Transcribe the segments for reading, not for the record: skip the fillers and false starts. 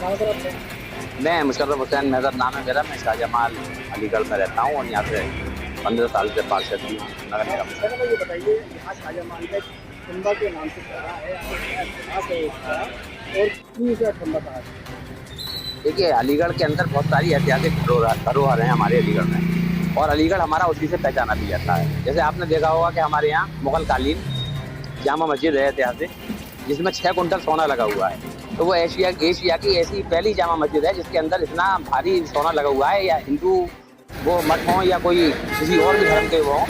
नाम सर आपका? मैं मुशर्रफ हुसैन मेजर नाम है मेरा। मैं शाहजमाल अलीगढ़ में रहता हूँ और यहाँ से 15 साल से पार्षद भी हूँ नगर निगम में। पहले तो ये बताइए, यहाँ शाहजमाल में खंबा के नाम से चला है, आपको क्या इतिहास है उसका और क्यों इसे खंबा कहा जाता है? देखिए, अलीगढ़ के अंदर बहुत सारी ऐतिहासिक धरोहर हैं हमारे अलीगढ़ में, और अलीगढ़ हमारा उसी से पहचाना भी जाता है। जैसे आपने देखा होगा कि हमारे यहाँ मुगल कालीन जामा मस्जिद है ऐतिहासिक, जिसमें 6 कुंटल सोना लगा हुआ है। तो वो एशिया की ऐसी पहली जामा मस्जिद है जिसके अंदर इतना भारी सोना लगा हुआ है, या हिंदू वो मठ हों या कोई किसी और भी धर्म के वो हों,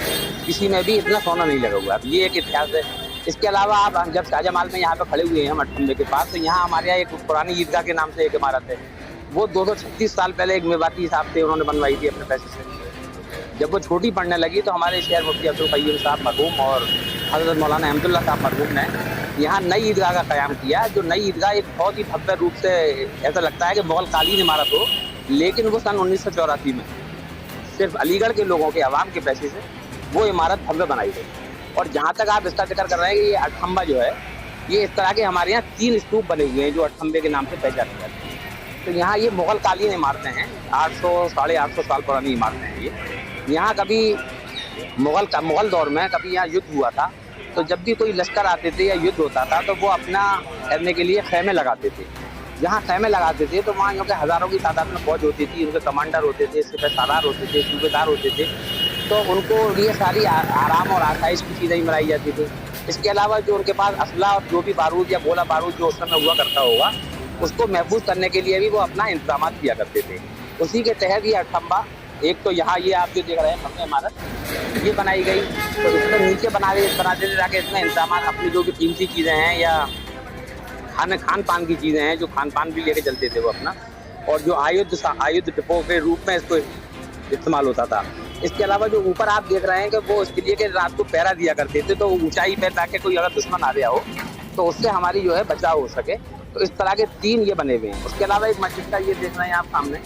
किसी में भी इतना सोना नहीं लगा हुआ है। ये एक इतिहास है। इसके अलावा आप हम जब शाहजमाल में यहाँ पे खड़े हुए हैं मठ खंबे के पास, तो यहाँ हमारे यहाँ एक पुरानी ईदगाह के नाम से एक इमारत है। वो 236 साल पहले एक मेवाती साहब थे, उन्होंने बनवाई थी अपने पैसे से। जब वो छोटी पड़ने लगी तो हमारे शहर मुफ्ती अब्दुल कय्यूम साहब मरहूम और हज़रत मौलाना अहमदुल्ला साहब मरहूम ने यहाँ नई ईदगाह का क़याम किया। जो नई ईदगाह एक बहुत ही भव्य रूप से, ऐसा लगता है कि मुगल कालीन इमारत हो, लेकिन वो सन 1984 में सिर्फ अलीगढ़ के लोगों के अवाम के पैसे से वो इमारत भव्य बनाई गई। और जहाँ तक आप इसका जिक्र कर रहे हैं कि ये अठखंबा जो है, ये इस तरह के हमारे यहाँ 3 स्तूप बने हुए हैं जो अठखंबे के नाम से पहचाने जाते हैं। तो यहाँ ये मुगल कालीन इमारतें हैं, 800 साढ़े 800 साल पुरानी इमारतें हैं ये। यहाँ कभी मुगल दौर में कभी यहाँ युद्ध हुआ था, तो जब भी कोई लश्कर आते थे या युद्ध होता था तो वो अपना करने के लिए खैमे लगाते थे। जहाँ खैमे लगाते थे तो वहाँ के हज़ारों की तादाद में फौज होती थी, उनके कमांडर होते थे, सिपहसालार होते थे, सूबेदार होते थे। तो उनको ये सारी आराम और आसाइश की चीज़ें ही मिलाई जाती थी। इसके अलावा जो उनके पास असला और जो भी बारूद या गोला बारूद जो उस समय हुआ करता होगा, उसको महफूज करने के लिए भी वो अपना इंतजाम किया करते थे। उसी के तहत ये अठखंबा, एक तो यहाँ ये आप जो देख रहे हैं भव्य इमारत, ये बनाई गई। तो इसमें नीचे बनाते थे ताकि इसमें इंतजाम अपनी जो भी कीमती चीज़ें हैं या खान पान की चीज़ें हैं, जो खान पान भी लेके चलते थे वो अपना, और जो आयुध डिपो के रूप में इसको इस्तेमाल होता था। इसके अलावा जो ऊपर आप देख रहे हैं कि वो इसके लिए कि रात को पहरा दिया करते थे, तो ऊंचाई पे ताकि कोई अगर दुश्मन आ गया हो तो उससे हमारी जो है बचाव हो सके। तो इस तरह के 3 ये बने हुए हैं। उसके अलावा एक मस्जिद का ये देख रहे हैं आप सामने,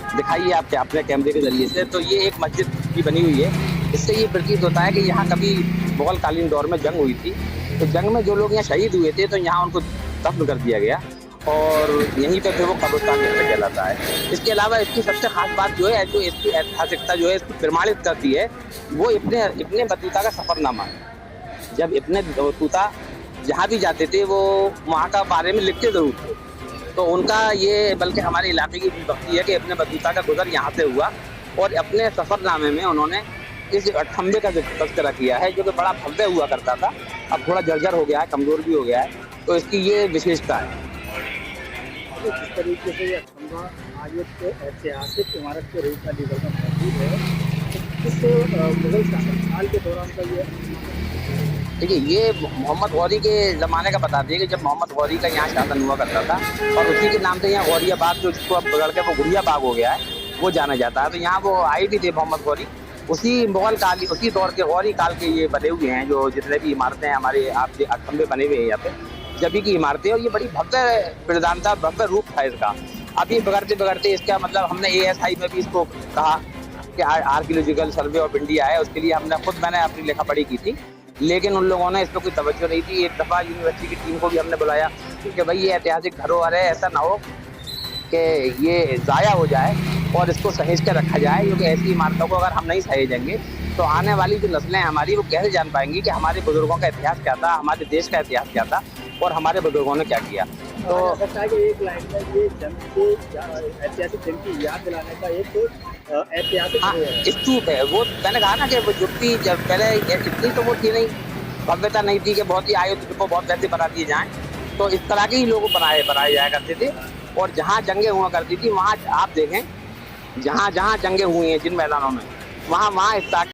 दिखाइए आपके अपने कैमरे के जरिए से। तो ये एक मस्जिद भी बनी हुई है। इससे ये प्रतीत होता है कि यहाँ कभी मुगल कालीन दौर में जंग हुई थी, तो जंग में जो लोग यहाँ शहीद हुए थे तो यहाँ उनको दफन कर दिया गया, और यहीं पे फिर वो कब्रिस्तान कहलाता है। इसके अलावा इसकी सबसे खास बात जो है, जो इसकी ऐतिहासिकता जो है इसको प्रमाणित करती है, वो इब्ने बतूता का सफ़रनामा है। जब इब्ने बतूता जहाँ भी जाते थे वो वहाँ का बारे में लिखते ज़रूर थे। तो उनका ये, बल्कि हमारे इलाके की भक्ति है कि इब्ने बतूता का गुज़र यहाँ से हुआ, और अपने सफ़रनामे में उन्होंने इस अठखंबे का तज़किरा किया है, जो कि बड़ा भव्य हुआ करता था। अब थोड़ा जर्जर हो गया है, कमज़ोर भी हो गया है। तो इसकी ये विशेषता है। तो जिस तरीके से ये खंबा आज एक ऐतिहासिक इमारत के रूप में अलीगढ़ में मौजूद है, तो किस मुगल शासनकाल के दौरान का ये? देखिए, ये मोहम्मद गौरी के ज़माने का बताते हैं कि जब मोहम्मद गौरी का यहाँ शासन हुआ करता था, और उसी के नाम से यहाँ गौरिया बाग, जो जिसको अब बगड़ के वो गुड़िया बाग हो गया है, वो जाना जाता है। तो यहाँ वो आए भी थे मोहम्मद गौरी, उसी दौर के गौरी काल के ये बने हुए हैं। जो जितने भी इमारतें हैं हमारे आप अठखंबे बने हुए हैं यहाँ पे, जबी की इमारतें, और ये बड़ी भव्य प्रधानता, भव्य रूप था इसका। अब ये बिगड़ते इसका मतलब, हमने ASI में भी इसको कहा कि आर्कियोलॉजिकल सर्वे ऑफ इंडिया है, उसके लिए मैंने अपनी लिखा पढ़ी की थी, लेकिन उन लोगों ने इस पर कोई तवज्जो नहीं दी। एक दफ़ा यूनिवर्सिटी की टीम को भी हमने बुलाया कि भाई ये ऐतिहासिक धरोहर है, ऐसा ना हो कि ये ज़ाया हो जाए, और इसको सहेज कर रखा जाए, क्योंकि ऐसी इमारतों को अगर हम नहीं सहेजेंगे तो आने वाली जो नस्लें हैं हमारी, वो कैसे जान पाएंगी कि हमारे बुजुर्गों का इतिहास क्या था, हमारे देश का इतिहास क्या था, और हमारे बुजुर्गों ने क्या किया। तो लगता है कि एक लाइन में ये जंग के ऐतिहासिक जंग की याद दिलाने का एक ऐतिहासिक स्तूप है। वो मैंने कहा ना कि वो जुटती जब पहले इतनी तो वो थी नहीं, भव्यता नहीं थी कि बहुत ही आयुध को बहुत वैसे बना दिए जाएँ। तो इस तरह के ही लोग बनाए जाया करते थे, और जहाँ जंगें हुआ करती थी वहाँ आप देखें, जहाँ जंगें हुई हैं जिन मैदानों में, वहाँ इस